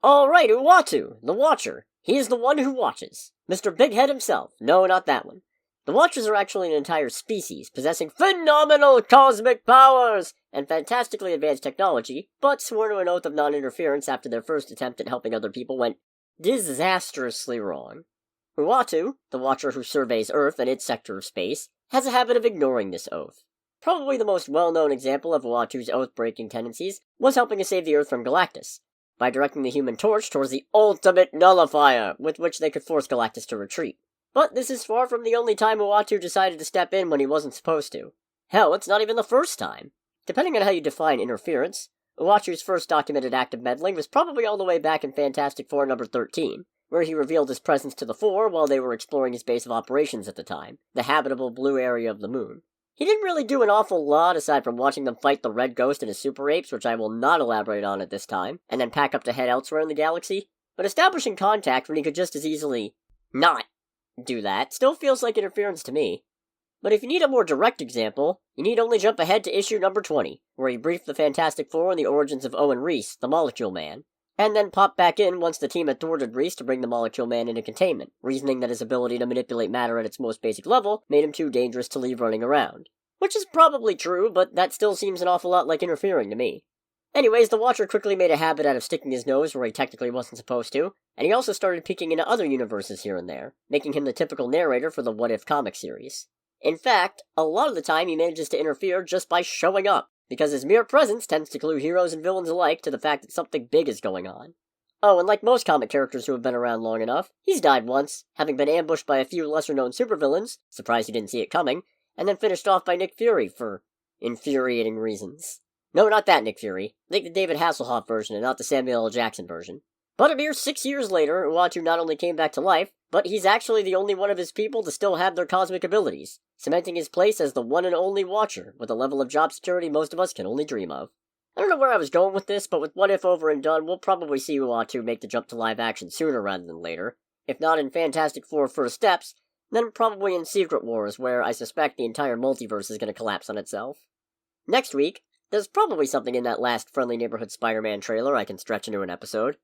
Alright, Uatu, the Watcher. He is the one who watches. Mr. Big Head himself. No, not that one. The Watchers are actually an entire species, possessing phenomenal cosmic powers and fantastically advanced technology, but swore to an oath of non-interference after their first attempt at helping other people went disastrously wrong. Uatu, the Watcher who surveys Earth and its sector of space, has a habit of ignoring this oath. Probably the most well-known example of Uatu's oath-breaking tendencies was helping to save the Earth from Galactus, by directing the Human Torch towards the ultimate nullifier, with which they could force Galactus to retreat. But this is far from the only time Uatu decided to step in when he wasn't supposed to. Hell, it's not even the first time. Depending on how you define interference, Uatu's first documented act of meddling was probably all the way back in Fantastic Four number 13, where he revealed his presence to the Four while they were exploring his base of operations at the time, the habitable blue area of the moon. He didn't really do an awful lot aside from watching them fight the Red Ghost and his super apes, which I will not elaborate on at this time, and then pack up to head elsewhere in the galaxy, but establishing contact when he could just as easily not do that still feels like interference to me. But if you need a more direct example, you need only jump ahead to issue number 20, where he briefed the Fantastic Four on the origins of Owen Reese, the Molecule Man, and then popped back in once the team had thwarted Reese to bring the Molecule Man into containment, reasoning that his ability to manipulate matter at its most basic level made him too dangerous to leave running around. Which is probably true, but that still seems an awful lot like interfering to me. Anyways, the Watcher quickly made a habit out of sticking his nose where he technically wasn't supposed to, and he also started peeking into other universes here and there, making him the typical narrator for the What If comic series. In fact, a lot of the time he manages to interfere just by showing up, because his mere presence tends to clue heroes and villains alike to the fact that something big is going on. Oh, and like most comic characters who have been around long enough, he's died once, having been ambushed by a few lesser-known supervillains, surprised he didn't see it coming, and then finished off by Nick Fury for infuriating reasons. No, not that Nick Fury. Think the David Hasselhoff version and not the Samuel L. Jackson version. But a mere 6 years later, Uatu not only came back to life, but he's actually the only one of his people to still have their cosmic abilities, cementing his place as the one and only Watcher, with a level of job security most of us can only dream of. I don't know where I was going with this, but with What If over and done, we'll probably see Uatu make the jump to live action sooner rather than later. If not in Fantastic Four First Steps, then probably in Secret Wars, where I suspect the entire multiverse is going to collapse on itself. Next week, there's probably something in that last Friendly Neighborhood Spider-Man trailer I can stretch into an episode.